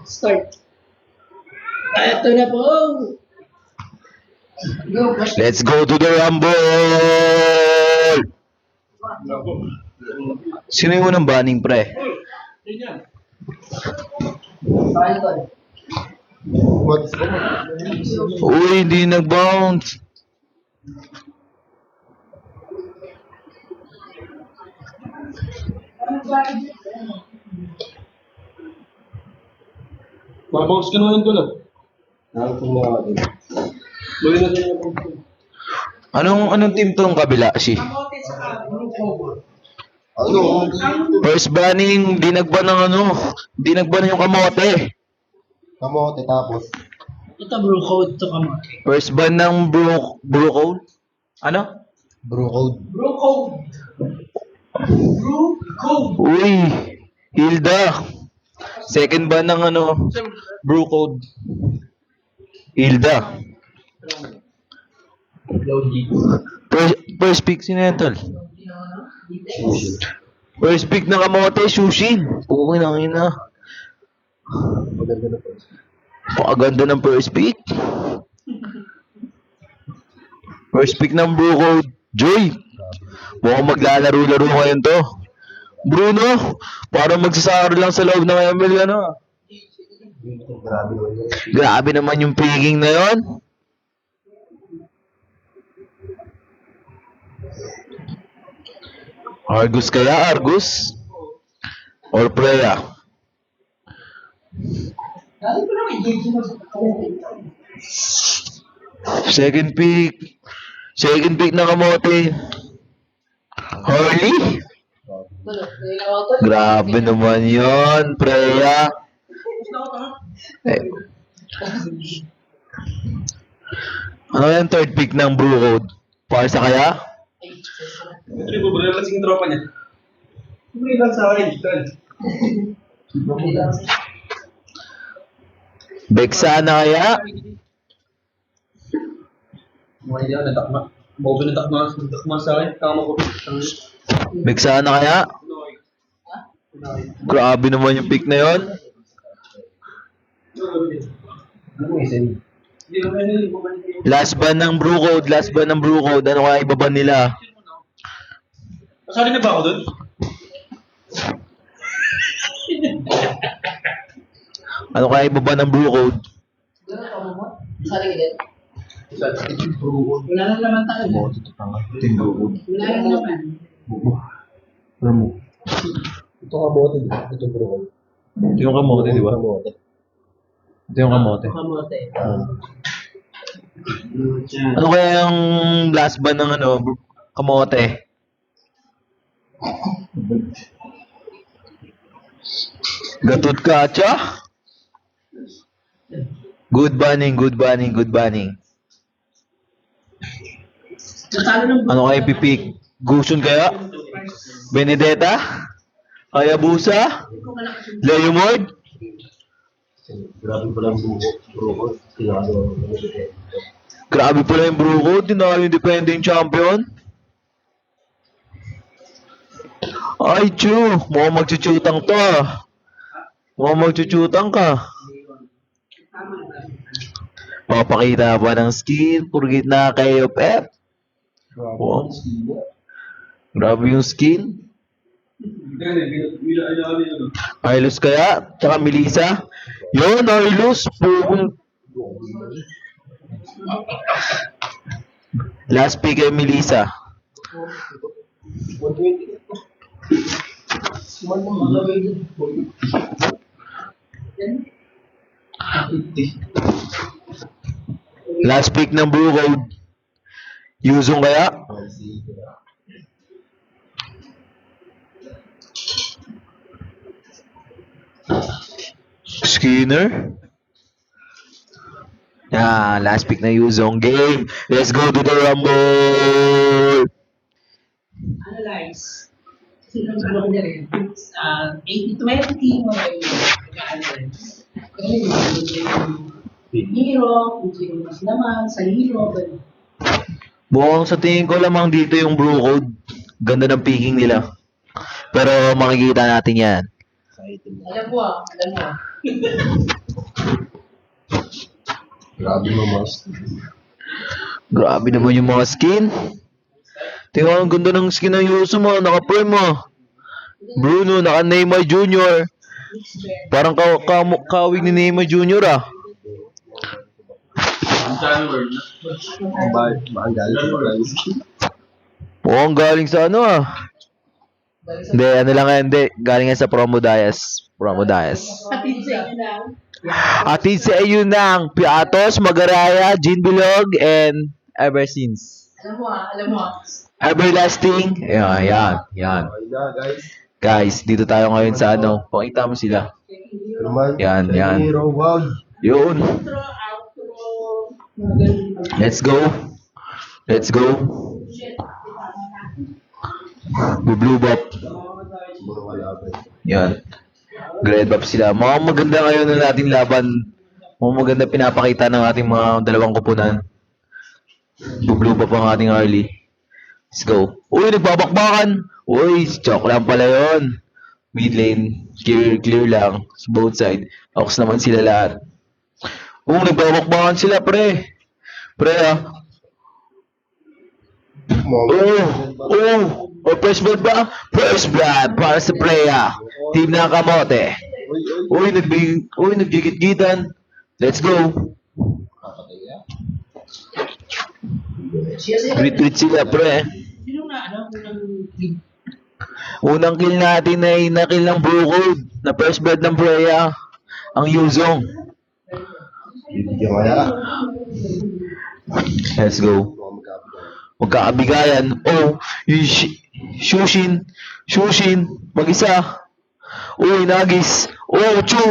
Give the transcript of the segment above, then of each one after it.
Start. Ito na po. Go, push. Let's go to the Rumble! Sino yung unang banning, pre? Uy, hindi nag-bounce. Mabawas ka naman ito lang. Anong team tong kabila, si? First banning, di nagban ng di nagban yung kamote. Kamote tapos. Ito bro, code to kamote. First ban ng bro code? Ano? Bro code. Bro code. Bro code. Uy, Hilda. Second ban ng bro code. Hilda. First pick si Netal. First pick ng kamote, Shushin. Okay na ina. Maganda na po. Pakaganda ng first pick. First pick ng bro code, Joy. Mukhang maglalaro-laro ngayon to. Bruno, parang magsasaro lang sa loob ng ML, Grabe naman yun. Grabe naman yung picking na yon. Argus kaya, Argus? Or Freya? Dahil ko lang engage mo sa Second pick. Second pick na kamote. Harley? Grabe naman yon, Freya. Eh. Ano yung third pick ng Bro Code? Parsa kaya? Ito yung bubura lang sige tropa niya. Bubura lang sa akin. Beksana kaya? Mga yan, natakma. Bobo natakma sa akin. Tama ko. Beksana kaya? Grabe naman yung pick na yon. Last ban ng Bro Code, last ban ng Bro Code. Ano kaya ibaban nila? Kasali na ba ako dun? Ano kaya ibaban ng Bro Code? Sali ka din. Wala na naman tayo. Team Bro Code. Wala na naman. Ano mo? Ito kamote, di ba? Ito bro code. Ito yung kamote, di ba? Kamote. Ito yung kamote. Kamote. Ano kaya yung last ban ng kamote? Gatot kacha? Good banning, good banning, good banning. Natalo ng Ano kaya pipik? Gusun kaya? Benedetta? Hayabusa? Leomord? Grabe pala ang bro code. Tinalo. Grabe pala yung Bro Code. Tinalo yung defending champion. Ay, Chu. Mukhang magchuchutang to. Mukhang magchuchutang ka. Papakita pa ng skill. Purgit na kay FF. Wow. Grabe yung skill. Arlos kaya? Tsaka Melissa? Yun, Arlos. Last pick ay Melissa. Last pick ng Bro Code. Yuzong kaya? Skinner? Last pick na Yuzong. Game. Let's go to the Rumble! analyze. Sino ang ano niya rin? 80-20 mo rin. Hero, kung sino mas naman, sa hero, ganun. Buong sa tingin ko lamang dito yung Bro Code. Ganda ng picking nila. Pero makikita natin yan. Alam mo alam mo. Grabe mo, mas. Grabe naman yung mga skin. Tingnan mo, ang ganda ng skin ng Yuso mo. Naka-prime mo. Bruno, naka-Neymar Jr. Parang kawig ni Neymar Jr. ah. Ang channel word na. Baka galing sa price. Mukhang galing sa ano ah. Hindi, ano lang yan, hindi. Galing yan sa Promo Dias. Promo Dias. Hatid sa inyo lang. Atid sa iyo ng Piatos, Magaraya, Jean Bilog, and Ever Since. Alam mo. Everlasting. Yan. Okay na, guys. Guys, dito tayo ngayon sa ano. Pakita mo sila. Naman. Yan. Hero, wag. Yun. Outro. Let's go. Blue Bop. Mura wala ba. Yan. Grade buff sila. Mukhang maganda ngayon na nating laban. Mukhang maganda pinapakita ng ating mga dalawang kupunan. Blue buff ang ating early. Let's go. Uy, nagbabakbakan. Uy, joke lang pala yun. Mid lane. Clear lang. Sa both side. Ox naman sila lahat. Nagbabakbakan sila, pre. Pre, ah. First blood ba? First blood para sa Preya. Team ng Kamote. Uy. Naggigit-gitan. Let's go. Retweet sila, pre. Sino na Unang kill natin ay nakill ng Blue Code na first blood ng Preya. Ang Yuzong. Bibigyan kaya. Let's go. Magkakabigayan. Yung Shushin. Mag-isa. Nagis. Chu.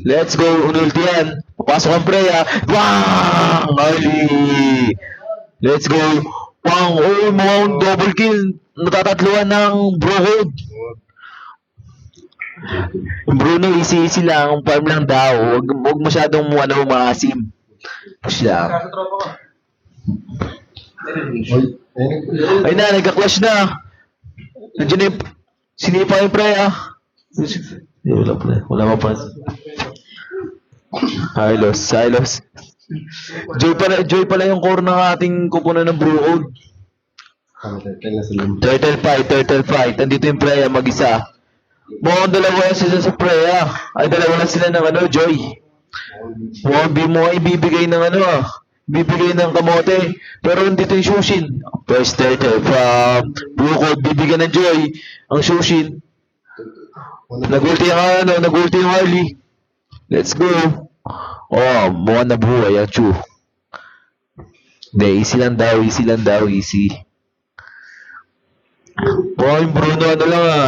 Let's go. Unulti yan. Papasok ang Preya. Bang! Ali! Let's go. Bang! Mukhang double kill. Natatatluan ng Brohod. Bruno, easy lang. Farm lang daw. Huwag masyadong maasim. Push lang. Kasa tropa ko. Ay na, nagka-clash na. Nandiyan na yung sinipa yung Preya. Wala pa. Silos. Joy pala yung core ng ating kupunan ng Brood. Turtle fight. Nandito yung Preya mag-isa. Mukhang dalawa sila sa Preya. Ay, dalawa na sila ng Joy. Mukhang ibibigay ng bibigay ng Kamote. Pero nandito yung Shushin. First turtle from Blue Code. Bibigyan ng Joy. Ang Shushin. Nag-ulti yung Harley. Let's go. Mukhang nabuhay ang Chu. Hindi, easy lang daw. Yung Bruno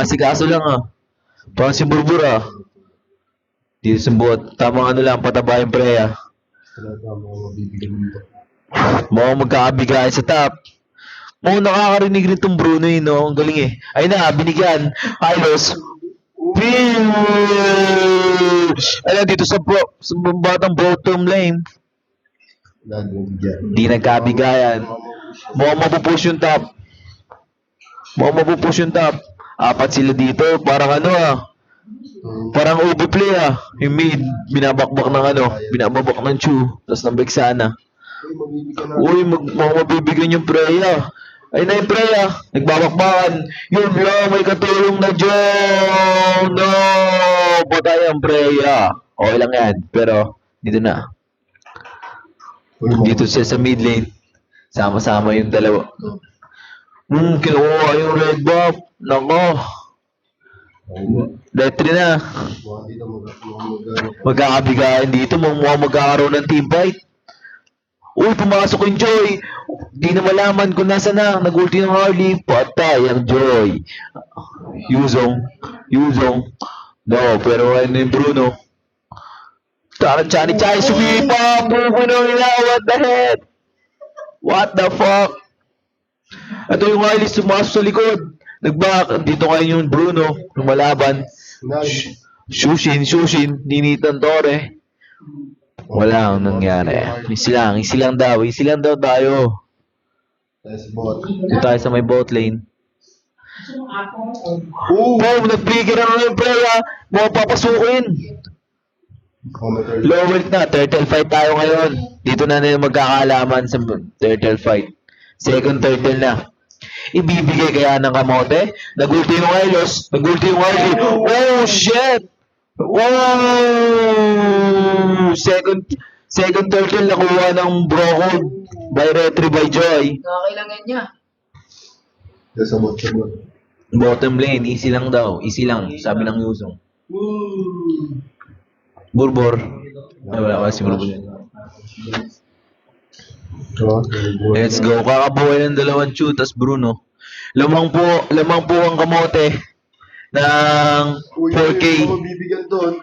sikaso lang Parang si Burbura. Dito sa buhat. Tamang pataba yung Preya. Mukhang magkakabigayan sa top. Mukhang nakakarinig rin itong Bruno Ang galing Ay na, binigyan. Hylos. Alam dito sa batang bottom lane. Di nagkabigayan. Mukhang mapupush yung top. Apat sila dito. Parang parang overplay Yung mid, binabakbak ng Chu. Tapos nambig sana. Mabibigyan yung Preya. Ay na yung Preya. Nagbabakbakan. Yun lang, may katulong na John. No! Patay ang Preya. Okay lang yan. Pero, dito na. Dito siya sa mid lane. Sama-sama yung dalawa. Kinuha yung red buff. Nako. Letri na. Magkakabigayan dito. Mukhang magkakaroon ng team fight. Pumasok yung Joy. Di na malaman kung nasa na. Nag-ulti ng Harley. Patay ang Joy. Yuzong. No, pero ano yung Bruno? Chani sumipa. Bruno nila. What the heck? What the fuck? Ito yung Harley sumasok sa likod. Nag-back. Dito kayo yung Bruno. Lumalaban. Shushin. Ninitan Tore. Wala ang nangyari. Easy lang daw tayo. Dito tayo sa may bot lane. Gusto mo ako? Boom! Nag-trigger na yung Freya. Mga papasukin. Low weight na. Turtle fight tayo ngayon. Dito na nila magkakaalaman sa turtle fight. Second turtle na. Ibibigay kaya ng kamote? Nagulti yung Hylos. Nagulti yung Harley. Oh, shit! Oh! Second turtle nakuha ng Brocode by Retry by Joy. Nakakailangan niya. Bottom lane, easy lang daw. Easy lang, sabi ng Yuzong. Burbor. Ay, wala ka si Burbor. Let's go. Kakabuhay ng dalawang chew, tas Bruno. Lamang po ang kamote ng 4K.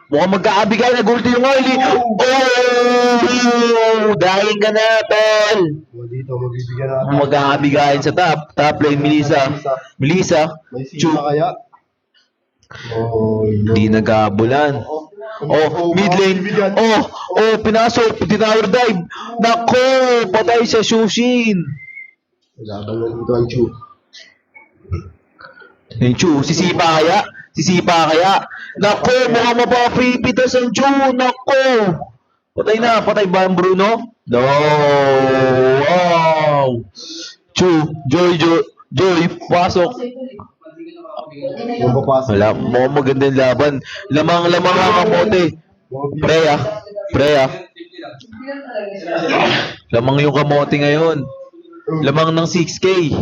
Mukhang magkakabigay na gulti yung Harley. Oh! Dying ka na, tol. Dito, mabibigyan natin. Magkakabigayan sa top lane, Melissa, May Chu. sila kaya? Di nagabulan. Oh, mid lane. Pinasok, tinawar dive. Nako, patay sa Shushin. Laban na dito ang Chu. Yung Chu, sisipa kaya? Nako, mukhang mapapipitas ang Chu. Nako. Patay ba ang Bruno? No. Wow. Chu, Joy, pasok. Yung papasok. Wala, mukhang magandang laban. Lamang ang kamote. Freya. Lamang yung kamote ngayon. Lamang ng 6K.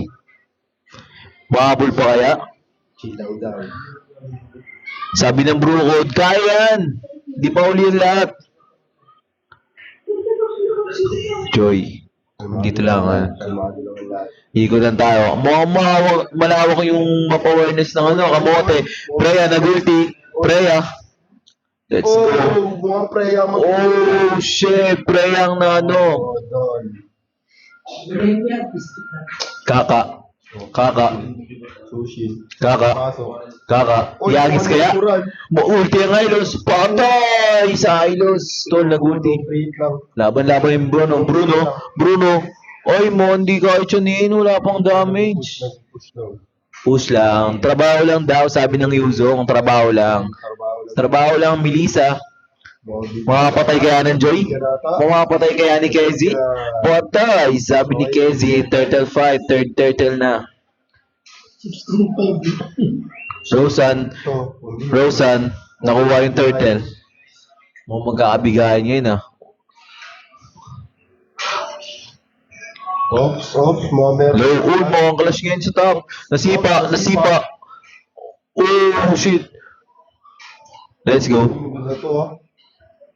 Bahabol pa kaya? Chill down. Sabi ng Brocode, kaya yan. Di pa uli yung lahat. Joy. Dito lang ha. Kalmado lang ang lahat. Ikotan tayo. Malawak yung mapa-awareness ng kamote. Freya, nagulti. Freya. Let's go. Mga preya Oh, shit. Freya ang Don. Kaka. Sushin. Kaka. Pasok. Yagis kaya? Ulti ang Hylos. Patay sa Hylos. Tol, nagulti. Free lang. Laban yung Bruno. Oy, mo, hindi kahit yun. Wala pang damage. Push lang. Push lang. Trabaho lang daw, sabi ng Yuzong. Trabaho lang, Melissa. Makapatay kaya ng Joy? Makapatay kaya ni Kezi? Patay, sabi ni Kezi. Turtle fight, third turtle na. Rosan, nakuha yung turtle. Magkakabigayan ngayon ah. Ops, moment. Low ult mo ang clash ngayon sa top. Nasipa. Oh, shit. Let's go.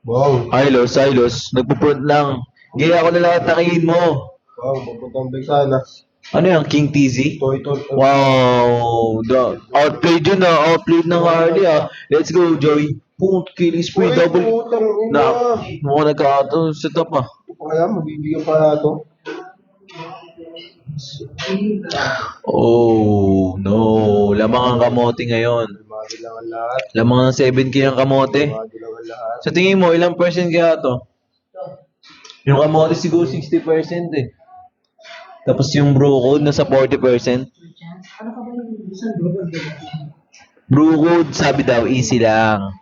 Wow. Hylos. Nagpo-front lang. Gaya ko na lahat nakain mo. Wow, papuntang big sana. Ano yan? King TZ? Ito. Wow. Outplayed yun ah. Outplayed ng Harley ah. Let's go, Joey. Killing spree. Double. Mukhang nagkakato sa top ah. Kaya, mabibigyan pa na ito. Oh, no. Lamang ang kamote ngayon. Kalmado lang ang lahat. Lamang ang 7K ang kamote. Kalmado lang ang lahat. Sa tingin mo, ilang percent kaya to? Yung kamote siguro 60% eh. Tapos yung Brocode nasa 40%. Ano ka ba yung isang global Brocode, sabi daw, easy lang.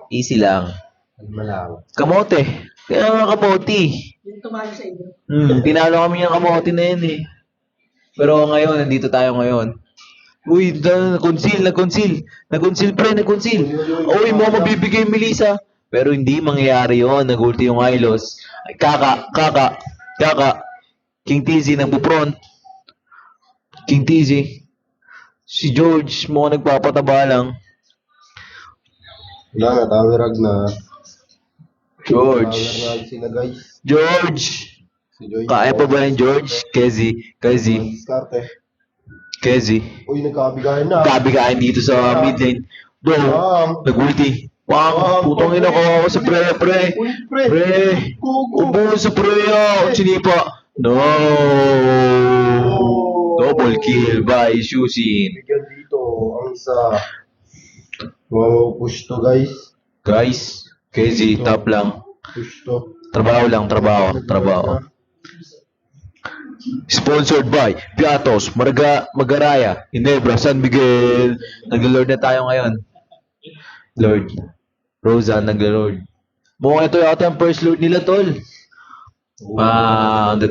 Easy lang. Kalma lang. Kamote. Kaya nga kamote. Yung tumalo sa inyo. Tinalo kami yung kamote na yun eh. Pero ngayon, nandito tayo ngayon. Uy, nag-conceal pre. Uy, mo mabibigay yung Melissa. Pero hindi mangyayari yun. Nag-ulti yung Hylos. Ay, Kaka. King TZ nagpo-front. King TZ. Si George, mo nagpapataba lang. Wala na, tawirag na. George. Tawirag sila guys. George. Si Joy. Kaya pa ba yung George? Kezi. Diskarte. Uy, nagkabigayan na. Kabigayan dito sa mid lane. Nag-ulti. Putong ina ko sa pre. Ubo sa pre. Sinipa. No. Double kill by Shushin. Bigyan dito ang isa. Wow, push to guys. Guys, Kezi, top lang. Push to. Trabaho lang, trabaho. Sponsored by Piatos, Magaraya, Ginebra, San Miguel. Naglo-Lord na tayo ngayon. Lord. Rosa, naglo-Lord. Mukhang ito yata ang first Lord nila, tol.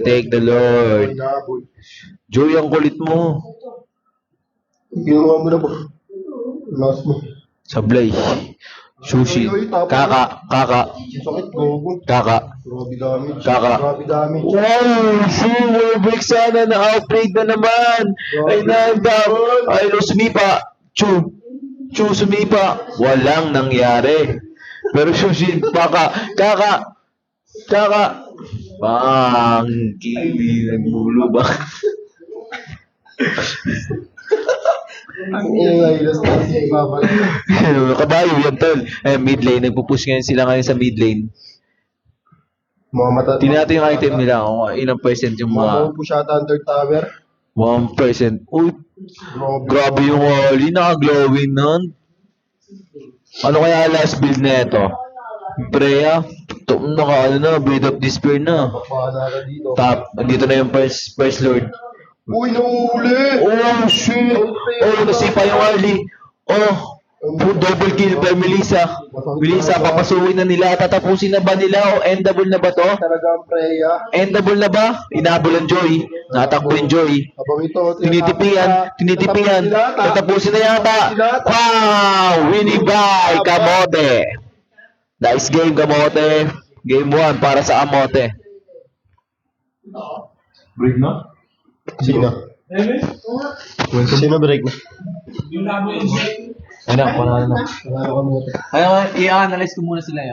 Take the Lord. Inabot. Joy, ang kulit mo. Ginawa mo na ba? Last mo. Sablay. Sushi. Kaka. Sakit, gogo. Kaka. Grabe damage. Kaka. Grabe damage. Wow! Sure! Break sana! Na-outplayed na naman! Ay, nandam! Ay, no, sumipa! Chu! Sumipa! Walang nangyari. Pero Sushi, Kaka! Bang! Kili, nagbulo ba? Ang ingay, last na si Papa. Kabayo yan, tol. Mid lane. Nagpupush ngayon sila ngayon sa mid lane. Mga mata. Tingnan natin yung item nila. Kung ilang percent yung mga... Mga push ata ang third tower. 1%. Uy, Grabe. grabe yung Oli. Naka-glowing nun. Ano kaya last build na ito? Freya? Blade of Despair na. Papana ka dito. Top. Andito na yung first Lord. Uy, nahuli! Oh, shit! Oh, nasipa yung early. Oh, double kill by Melissa. Melissa, papasukin na nila. Tatapusin na ba nila? O endable na ba to? Talaga ang Freya. Endable na ba? Inabol ang Joy. Natakbo yung Joy. Habang ito, Tinitipian. Tatapusin na yata. Wow! Winning by Kamote. Nice game, Kamote. Game 1 para sa Amote. Break na? Sino? Sino break na? Yung labo yung Ano, pangalan na. Panalo ka mo. Kaya i-analyze ko muna sila yan.